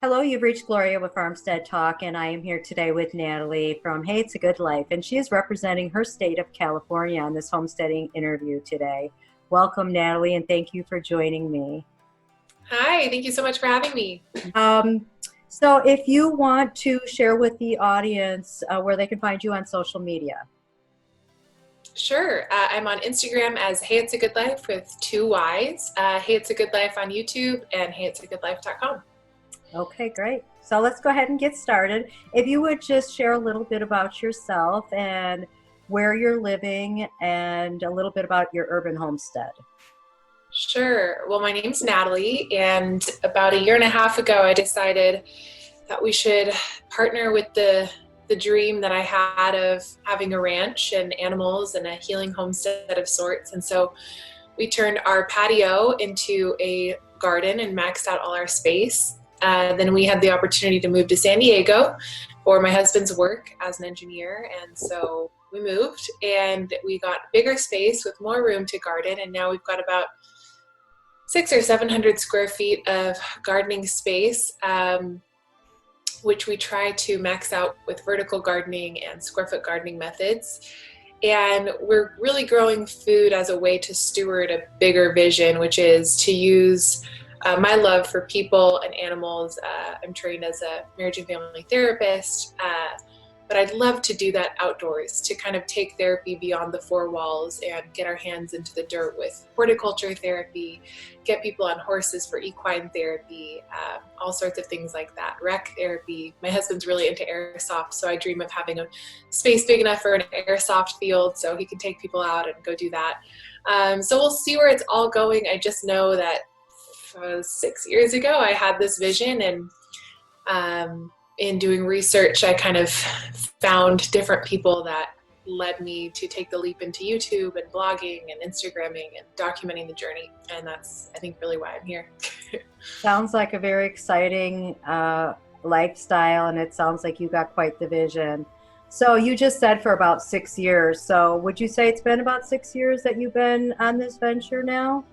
Hello, you've reached Gloria with Farmstead Talk, and I am here today with Natalie from Hey, It's a Good Life, and she is representing her state of California on this homesteading interview today. Welcome, Natalie, and thank you for joining me. Hi, thank you so much for having me. Um, so, if you want to share with the audience where they can find you on social media. Sure. I'm on Instagram as Hey It's a Good Life with two Y's. Hey It's a Good Life on YouTube and heyitsagoodlife.com. Okay, great. So, let's go ahead and get started. If you would just share a little bit about yourself and where you're living and a little bit about your urban homestead. Sure. Well, my name's Natalie, and about a year and a half ago, I decided that we should partner with the dream that I had of having a ranch and animals and a healing homestead of sorts. And so we turned our patio into a garden and maxed out all our space. Then we had the opportunity to move to San Diego for my husband's work as an engineer. And so we moved and we got bigger space with more room to garden. And now we've got about 600 or 700 square feet of gardening space, which we try to max out with vertical gardening and square foot gardening methods. And we're really growing food as a way to steward a bigger vision, which is to use my love for people and animals. I'm trained as a marriage and family therapist, but I'd love to do that outdoors, to kind of take therapy beyond the four walls and get our hands into the dirt with horticulture therapy, get people on horses for equine therapy, all sorts of things like that, rec therapy. My husband's really into airsoft, so I dream of having a space big enough for an airsoft field so he can take people out and go do that. So we'll see where it's all going. I just know that 6 years ago I had this vision, and in doing research, I kind of found different people that led me to take the leap into YouTube and blogging and Instagramming and documenting the journey. And that's, I think, really why I'm here. Sounds like a very exciting lifestyle, and it sounds like you got quite the vision. So you just said for about 6 years. So would you say it's been about 6 years that you've been on this venture now?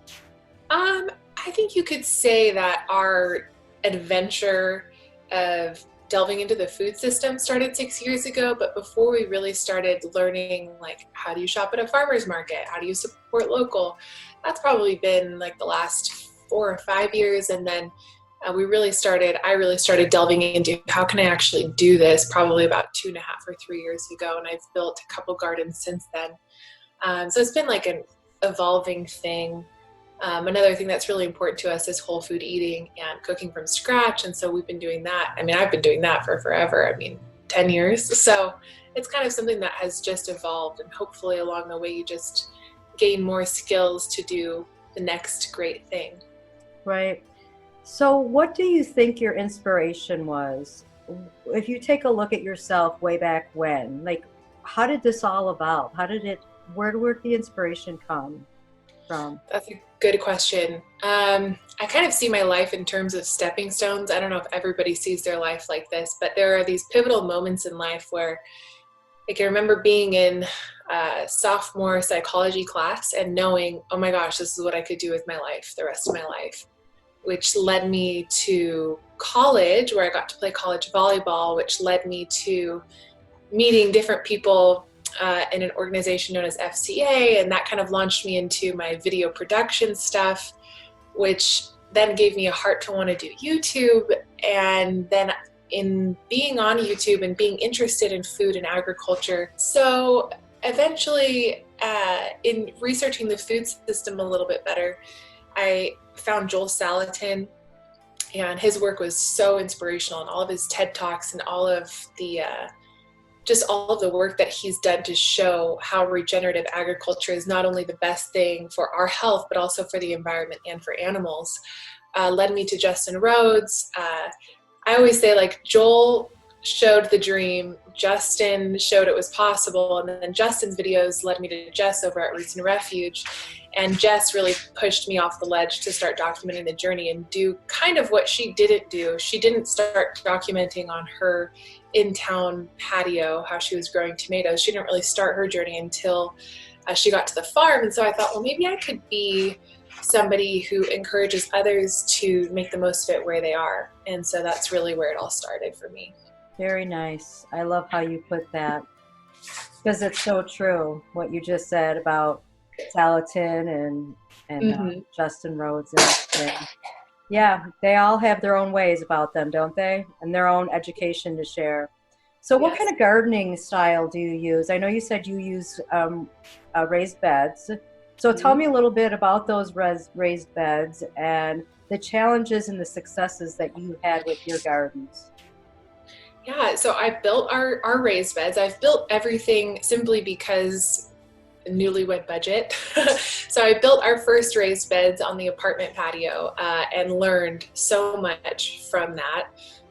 I think you could say that our adventure of delving into the food system started 6 years ago, but before we really started learning, like, how do you shop at a farmer's market? How do you support local? That's probably been like the last 4 or 5 years. And then I really started delving into how can I actually do this probably about 2.5 or 3 years ago. And I've built a couple gardens since then. So it's been like an evolving thing. Another thing that's really important to us is whole food eating and cooking from scratch. And so we've been doing that. I mean, I've been doing that for forever. 10 years. So it's kind of something that has just evolved. And hopefully along the way, you just gain more skills to do the next great thing. Right. So what do you think your inspiration was? If you take a look at yourself way back when, like, how did this all about? Where did the inspiration come from? That's a good question. I kind of see my life in terms of stepping stones. I don't know if everybody sees their life like this, but there are these pivotal moments in life where I can remember being in sophomore psychology class and knowing, oh my gosh, this is what I could do with my life, the rest of my life, which led me to college, where I got to play college volleyball, which led me to meeting different people in an organization known as FCA, and that kind of launched me into my video production stuff, which then gave me a heart to want to do YouTube. And then in being on YouTube and being interested in food and agriculture, so eventually in researching the food system a little bit better, I found Joel Salatin, and his work was so inspirational, and all of his TED Talks and all of the just all of the work that he's done to show how regenerative agriculture is not only the best thing for our health, but also for the environment and for animals, led me to Justin Rhodes. I always say, like, Joel showed the dream, Justin showed it was possible, and then Justin's videos led me to Jess over at Roots and Refuge. And Jess really pushed me off the ledge to start documenting the journey and do kind of what she didn't do. She didn't start documenting on her in-town patio how she was growing tomatoes. She didn't really start her journey until she got to the farm. And so I thought, well, maybe I could be somebody who encourages others to make the most of it where they are. And so that's really where it all started for me. Very nice. I love how you put that because it's so true what you just said about Salatin and Mm-hmm. Justin Rhodes and everything. Yeah, they all have their own ways about them, don't they? And their own education to share. So, what kind Yes. of gardening style do you use? I know you said you use raised beds. So, tell Mm-hmm. me a little bit about those raised beds and the challenges and the successes that you had with your gardens. Yeah, so I built our raised beds. I've built everything simply because newlywed budget. So I built our first raised beds on the apartment patio and learned so much from that.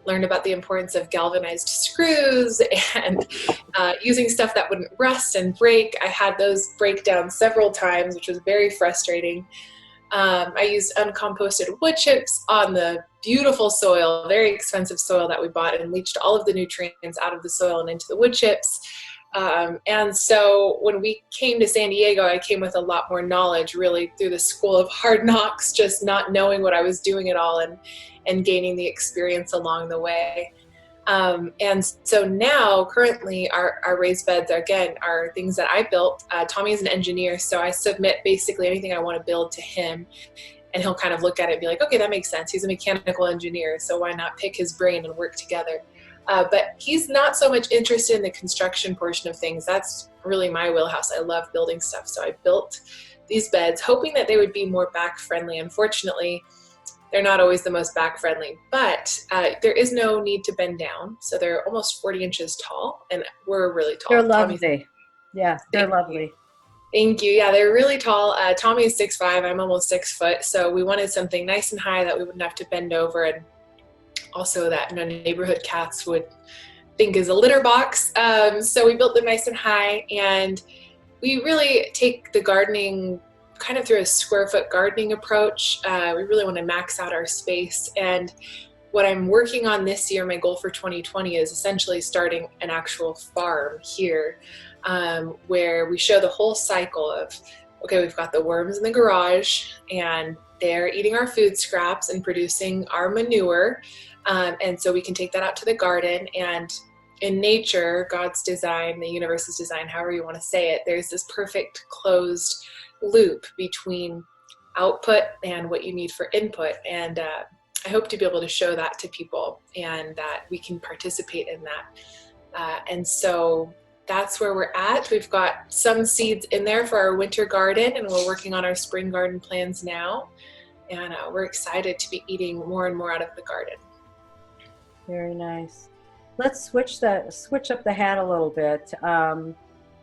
Learned about the importance of galvanized screws and using stuff that wouldn't rust and break. I had those break down several times, which was very frustrating. I used uncomposted wood chips on the beautiful soil, very expensive soil that we bought, and leached all of the nutrients out of the soil and into the wood chips. And so when we came to San Diego, I came with a lot more knowledge, really through the school of hard knocks, just not knowing what I was doing at all and gaining the experience along the way. And so now, currently, our raised beds, again, are things that I built. Tommy is an engineer, so I submit basically anything I want to build to him, and he'll kind of look at it and be like, okay, that makes sense. He's a mechanical engineer, so why not pick his brain and work together? But he's not so much interested in the construction portion of things. That's really my wheelhouse. I love building stuff. So I built these beds hoping that they would be more back friendly. Unfortunately, they're not always the most back friendly, but there is no need to bend down. So they're almost 40 inches tall, and we're really They're tall. Tommy's, lovely. Yeah, they're lovely. thank you. Yeah, they're really tall. Tommy is 6'5". I'm almost 6 foot. So we wanted something nice and high that we wouldn't have to bend over, and also that neighborhood cats would think is a litter box. So we built them nice and high, and we really take the gardening kind of through a square foot gardening approach. We really want to max out our space. And what I'm working on this year, my goal for 2020, is essentially starting an actual farm here, where we show the whole cycle of, okay, we've got the worms in the garage and they're eating our food scraps and producing our manure. And so we can take that out to the garden, and in nature, God's design, the universe's design, however you want to say it, there's this perfect closed loop between output and what you need for input. And I hope to be able to show that to people, and that we can participate in that. And so that's where we're at. We've got some seeds in there for our winter garden, and we're working on our spring garden plans now. And we're excited to be eating more and more out of the garden. Very nice. Let's switch up the hat a little bit.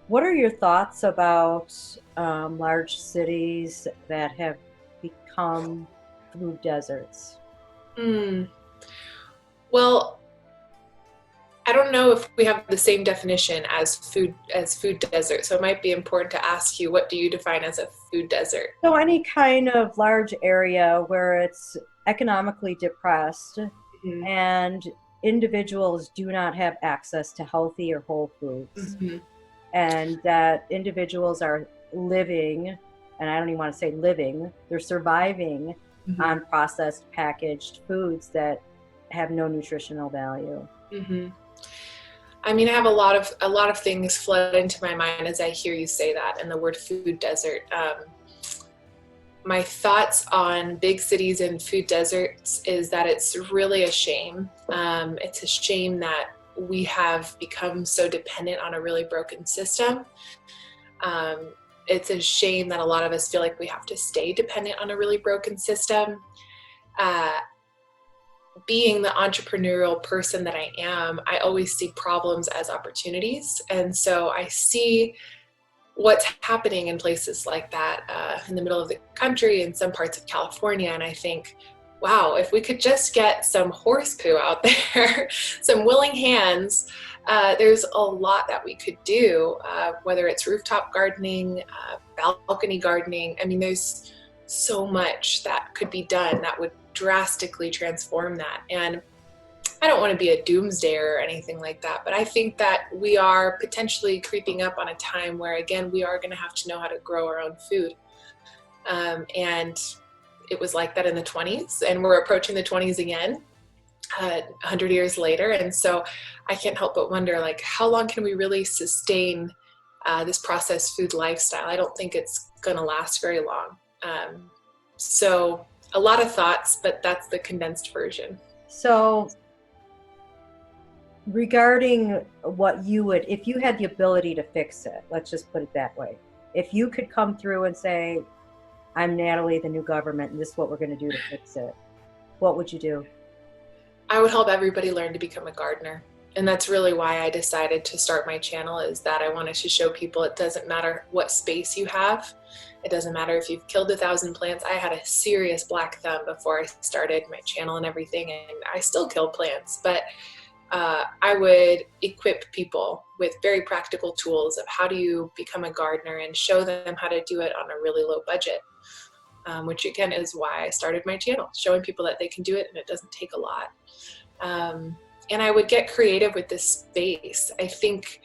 What are your thoughts about large cities that have become food deserts? Well, I don't know if we have the same definition as food desert, so it might be important to ask you, what do you define as a food desert? So any kind of large area where it's economically depressed Mm-hmm. and individuals do not have access to healthy or whole foods, Mm-hmm. and that individuals are living, and I don't even want to say living, they're surviving Mm-hmm. on processed packaged foods that have no nutritional value. Mm-hmm. I mean, I have a lot of things flood into my mind as I hear you say that, and the word food desert. My thoughts on big cities and food deserts is that it's really a shame. It's a shame that we have become so dependent on a really broken system. It's a shame that a lot of us feel like we have to stay dependent on a really broken system. Being the entrepreneurial person that I am, I always see problems as opportunities. And so I see what's happening in places like that, in the middle of the country, in some parts of California. And I think, wow, if we could just get some horse poo out there, some willing hands, there's a lot that we could do, whether it's rooftop gardening, balcony gardening. I mean, there's so much that could be done that would drastically transform that. And I don't want to be a doomsdayer or anything like that, but I think that we are potentially creeping up on a time where, again, we are going to have to know how to grow our own food. And it was like that in the 20s, and we're approaching the 20s again, 100 years later. And so I can't help but wonder, like, how long can we really sustain this processed food lifestyle? I don't think it's going to last very long. So a lot of thoughts, but that's the condensed version. So regarding what you would, if you had the ability to fix it, let's just put it that way. If you could come through and say, I'm Natalie, the new government, and this is what we're going to do to fix it, what would you do? I would help everybody learn to become a gardener. And that's really why I decided to start my channel, is that I wanted to show people it doesn't matter what space you have. It doesn't matter if you've killed 1,000 plants. I had a serious black thumb before I started my channel and everything, and I still kill plants. But I would equip people with very practical tools of how do you become a gardener, and show them how to do it on a really low budget, which again is why I started my channel, showing people that they can do it and it doesn't take a lot. And I would get creative with this space. I think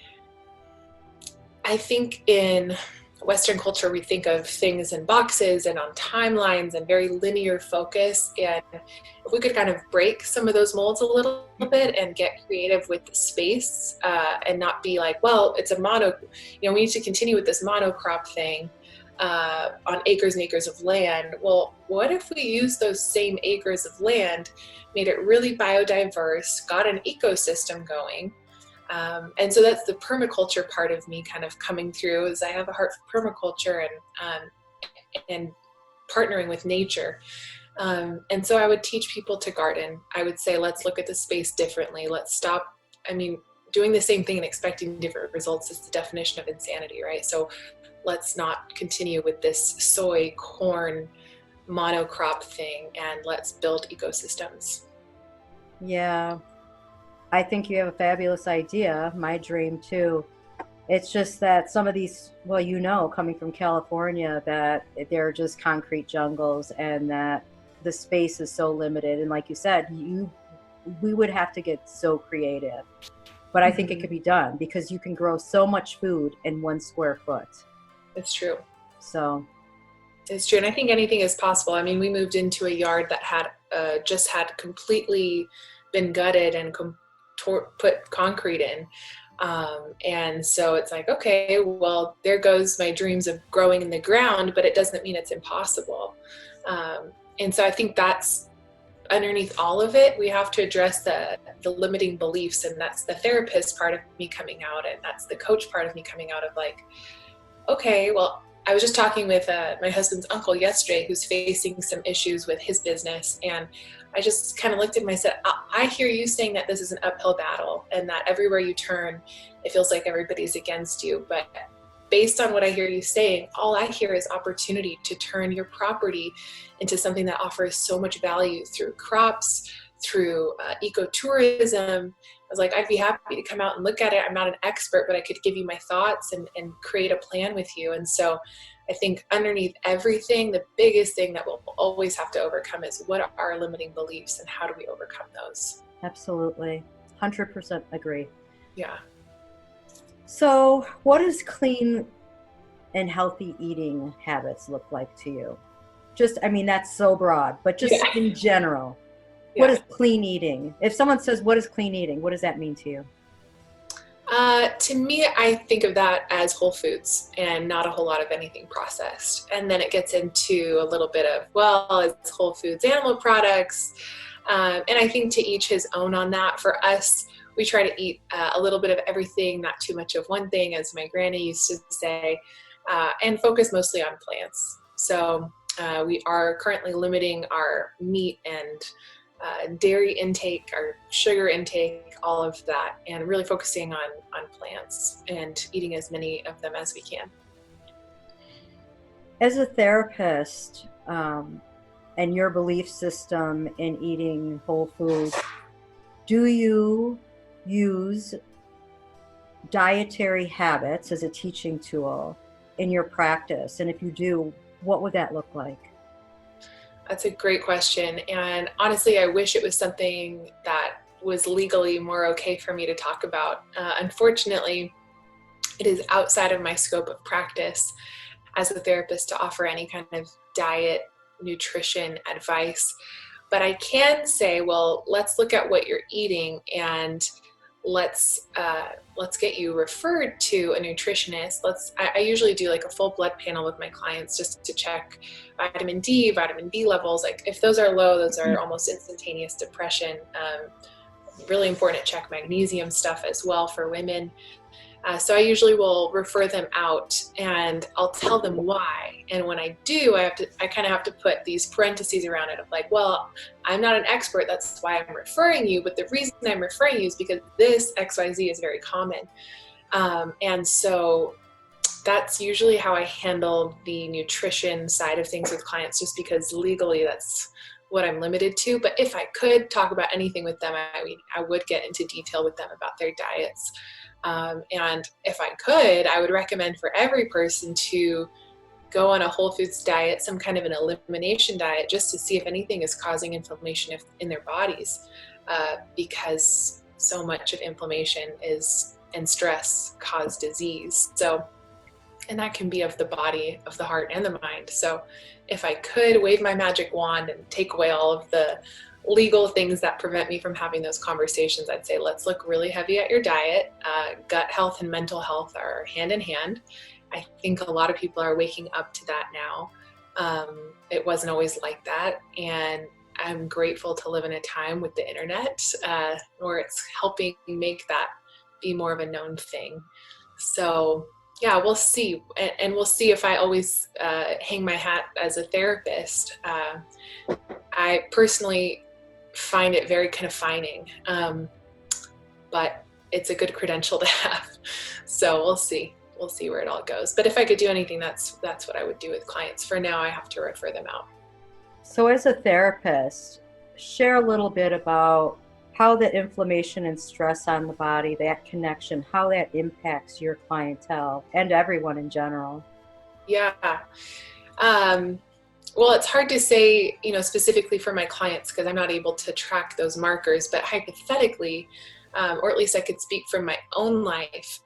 in Western culture, we think of things in boxes and on timelines and very linear focus. And if we could kind of break some of those molds a little bit and get creative with the space, and not be like, well, it's a we need to continue with this monocrop thing on acres and acres of land. Well, what if we use those same acres of land, made it really biodiverse, got an ecosystem going? And so that's the permaculture part of me kind of coming through, is I have a heart for permaculture and partnering with nature. And so I would teach people to garden. I would say, let's look at the space differently. Let's stop. Doing the same thing and expecting different results is the definition of insanity, right? So let's not continue with this soy, corn, monocrop thing, and let's build ecosystems. Yeah, I think you have a fabulous idea. My dream too. It's just that some of these, well, coming from California, that they're just concrete jungles, and that the space is so limited. And like you said, we would have to get so creative. But I think it could be done, because you can grow so much food in 1 square foot. It's true. So it's true. And I think anything is possible. We moved into a yard that had just had completely been gutted and put concrete in. And so it's like, okay, well, there goes my dreams of growing in the ground, but it doesn't mean it's impossible. And so I think that's underneath all of it. We have to address the limiting beliefs, and that's the therapist part of me coming out, and that's the coach part of me coming out of, like, okay, well, I was just talking with my husband's uncle yesterday, who's facing some issues with his business. And I just kind of looked at him and I said, I hear you saying that this is an uphill battle, and that everywhere you turn, it feels like everybody's against you. But based on what I hear you saying, all I hear is opportunity to turn your property into something that offers so much value through crops, through ecotourism. I was like, I'd be happy to come out and look at it. I'm not an expert, but I could give you my thoughts and create a plan with you. And so I think underneath everything, the biggest thing that we'll always have to overcome is, what are our limiting beliefs and how do we overcome those? absolutely. 100% agree. Yeah. So what does clean and healthy eating habits look like to you? That's so broad, but just in general. What is clean eating? If someone says, what is clean eating? What does that mean to you? To me, I think of that as whole foods and not a whole lot of anything processed. And then it gets into a little bit of, well, it's whole foods, animal products. And I think to each his own on that. For us, we try to eat a little bit of everything, not too much of one thing, as my granny used to say, and focus mostly on plants. So we are currently limiting our meat and dairy intake, our sugar intake, all of that, and really focusing on plants and eating as many of them as we can. As a therapist, and your belief system in eating whole foods, do you use dietary habits as a teaching tool in your practice? And if you do, what would that look like? That's a great question. And honestly, I wish it was something that was legally more okay for me to talk about. Unfortunately, it is outside of my scope of practice as a therapist to offer any kind of diet, nutrition advice. But I can say, well, let's look at what you're eating, and let's get you referred to a nutritionist. I usually do like a full blood panel with my clients just to check vitamin D, vitamin B levels. Like if those are low, those are almost instantaneous depression. Really important to check magnesium stuff as well for women. So I usually will refer them out, and I'll tell them why. And when I do, I kind of have to put these parentheses around it of like, well, I'm not an expert. That's why I'm referring you. But the reason I'm referring you is because this XYZ is very common. And so that's usually how I handle the nutrition side of things with clients, just because legally that's what I'm limited to. But if I could talk about anything with them, I would get into detail with them about their diets. And if I could, I would recommend for every person to go on a whole foods diet, some kind of an elimination diet, just to see if anything is causing inflammation in their bodies, because so much of inflammation and stress cause disease. So, and that can be of the body, of the heart, and the mind. So if I could wave my magic wand and take away all of the legal things that prevent me from having those conversations, I'd say, let's look really heavy at your diet. Gut health and mental health are hand in hand. I think a lot of people are waking up to that now. It wasn't always like that. And I'm grateful to live in a time with the internet where it's helping make that be more of a known thing. So yeah, we'll see. And we'll see if I always hang my hat as a therapist. I personally find it very confining, but it's a good credential to have. So we'll see where it all goes. But if I could do anything, that's what I would do with clients. For now, I have to refer them out. So as a therapist, share a little bit about how the inflammation and stress on the body, that connection, how that impacts your clientele and everyone in general. Yeah. Well, it's hard to say, specifically for my clients because I'm not able to track those markers, but hypothetically, or at least I could speak from my own life,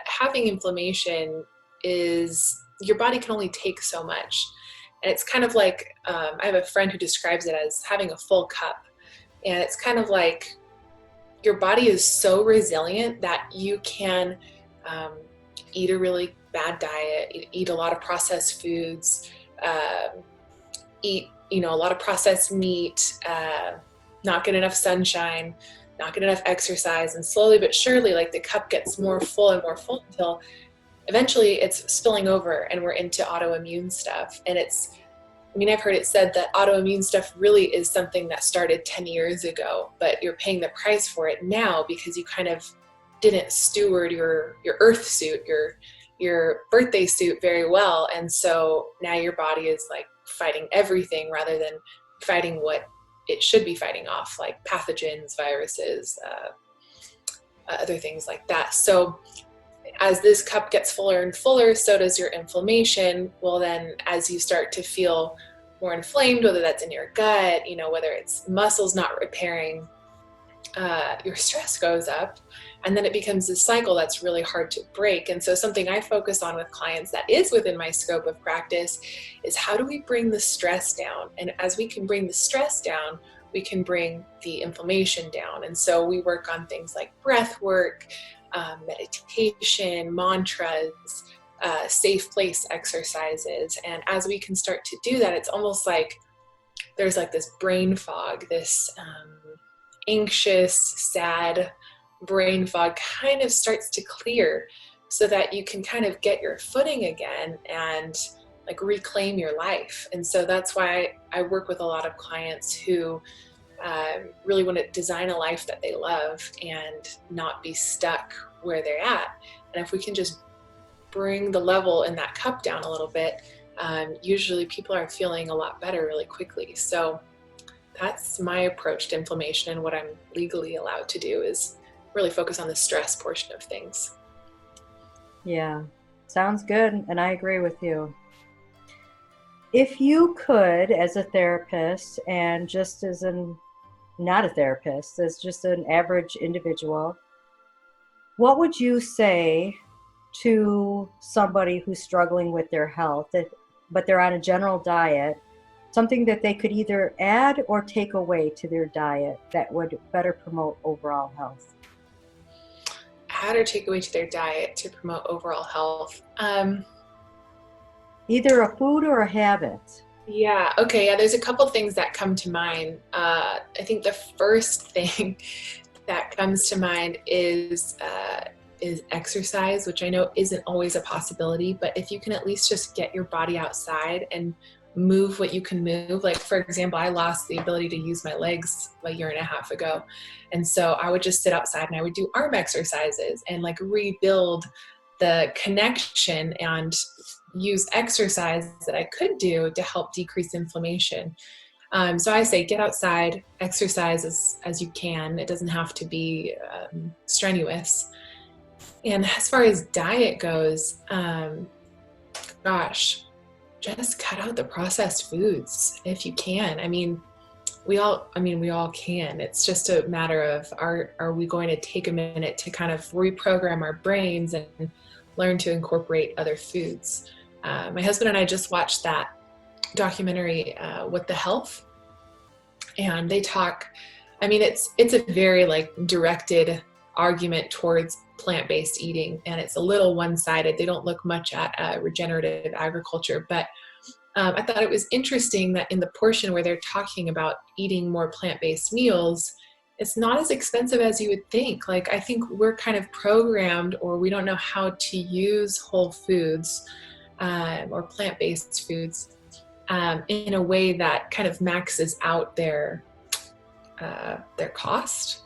having inflammation is, your body can only take so much. And it's kind of like, I have a friend who describes it as having a full cup. And it's kind of like your body is so resilient that you can eat a really bad diet, eat a lot of processed foods, eat, a lot of processed meat, not get enough sunshine, not get enough exercise, and slowly but surely, like the cup gets more full and more full until eventually it's spilling over and we're into autoimmune stuff. And I've heard it said that autoimmune stuff really is something that started 10 years ago, but you're paying the price for it now because you kind of didn't steward your earth suit, your birthday suit very well. And so now your body is like fighting everything rather than fighting what it should be fighting off, like pathogens, viruses, other things like that. So as this cup gets fuller and fuller, so does your inflammation. Well, then as you start to feel more inflamed, whether that's in your gut, whether it's muscles not repairing, your stress goes up, and then it becomes this cycle that's really hard to break. And so something I focus on with clients that is within my scope of practice is how do we bring the stress down? And as we can bring the stress down, we can bring the inflammation down. And so we work on things like breath work, meditation, mantras, safe place exercises. And as we can start to do that, it's almost like there's like this brain fog, this anxious, sad brain fog kind of starts to clear so that you can kind of get your footing again and like reclaim your life. And so that's why I work with a lot of clients who really want to design a life that they love and not be stuck where they're at. And if we can just bring the level in that cup down a little bit, usually people are feeling a lot better really quickly. So that's my approach to inflammation, and what I'm legally allowed to do is really focus on the stress portion of things. Yeah, sounds good. And I agree with you. If you could, as a therapist, and just as not a therapist, as just an average individual, what would you say to somebody who's struggling with their health? but they're on a general diet, something that they could either add or take away to their diet that would better promote overall health? Add or take away to their diet to promote overall health. Either a food or a habit. Yeah, okay, yeah, there's a couple things that come to mind. I think the first thing that comes to mind is exercise, which I know isn't always a possibility, but if you can at least just get your body outside and move what you can move. Like, for example, I lost the ability to use my legs a year and a half ago. And so I would just sit outside and I would do arm exercises and like rebuild the connection and use exercise that I could do to help decrease inflammation. So I say get outside, exercise as you can. It doesn't have to be strenuous. And as far as diet goes, gosh, just cut out the processed foods if you can. I mean, we all can. It's just a matter of are we going to take a minute to kind of reprogram our brains and learn to incorporate other foods. My husband and I just watched that documentary, What the Health, and they talk, I mean, it's a very like directed argument towards plant-based eating, and it's a little one-sided. They don't look much at regenerative agriculture, but I thought it was interesting that in the portion where they're talking about eating more plant-based meals, it's not as expensive as you would think. Like, I think we're kind of programmed, or we don't know how to use whole foods or plant-based foods in a way that kind of maxes out their cost.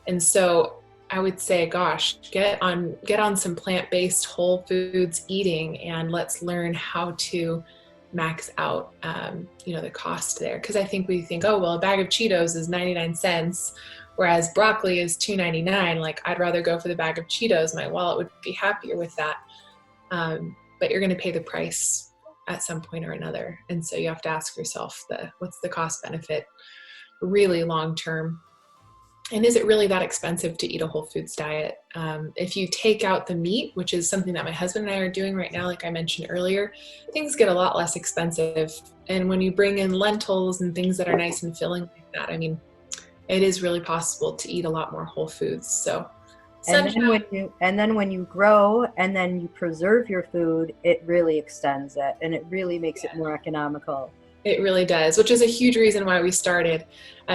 And so I would say, gosh, get on some plant-based whole foods eating, and let's learn how to max out, the cost there. Because I think we think, oh, well, a bag of Cheetos is 99 cents, whereas broccoli is $2.99. Like, I'd rather go for the bag of Cheetos. My wallet would be happier with that. But you're going to pay the price at some point or another. And so you have to ask yourself, what's the cost benefit really long term? And is it really that expensive to eat a whole foods diet? If you take out the meat, which is something that my husband and I are doing right now, like I mentioned earlier, things get a lot less expensive. And when you bring in lentils and things that are nice and filling like that, I mean, it is really possible to eat a lot more whole foods. So, and then when you grow and then you preserve your food, it really extends it, and it really makes it more economical. It really does, which is a huge reason why we started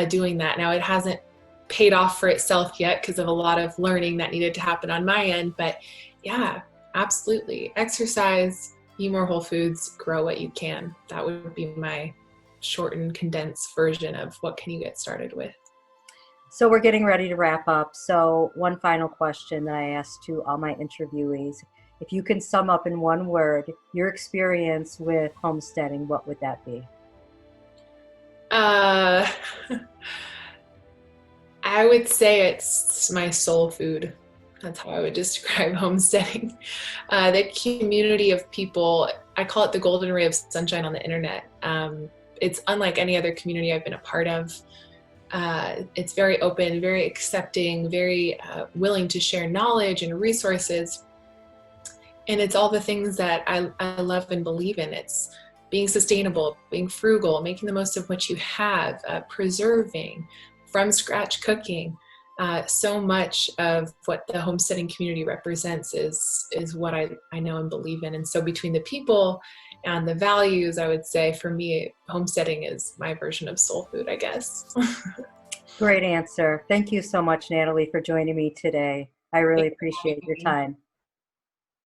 doing that. Now, it hasn't paid off for itself yet because of a lot of learning that needed to happen on my end. But yeah, absolutely. Exercise, eat more whole foods, grow what you can. That would be my shortened, condensed version of what can you get started with. So we're getting ready to wrap up. So one final question that I ask to all my interviewees. If you can sum up in one word your experience with homesteading, what would that be? I would say it's my soul food. That's how I would describe homesteading. The community of people, I call it the golden ray of sunshine on the internet. It's unlike any other community I've been a part of. It's very open, very accepting, very willing to share knowledge and resources. And it's all the things that I love and believe in. It's being sustainable, being frugal, making the most of what you have, preserving, from scratch cooking. So much of what the homesteading community represents is what I know and believe in. And so between the people and the values, I would say for me, homesteading is my version of soul food, I guess. Great answer. Thank you so much, Natalie, for joining me today. I really appreciate your time.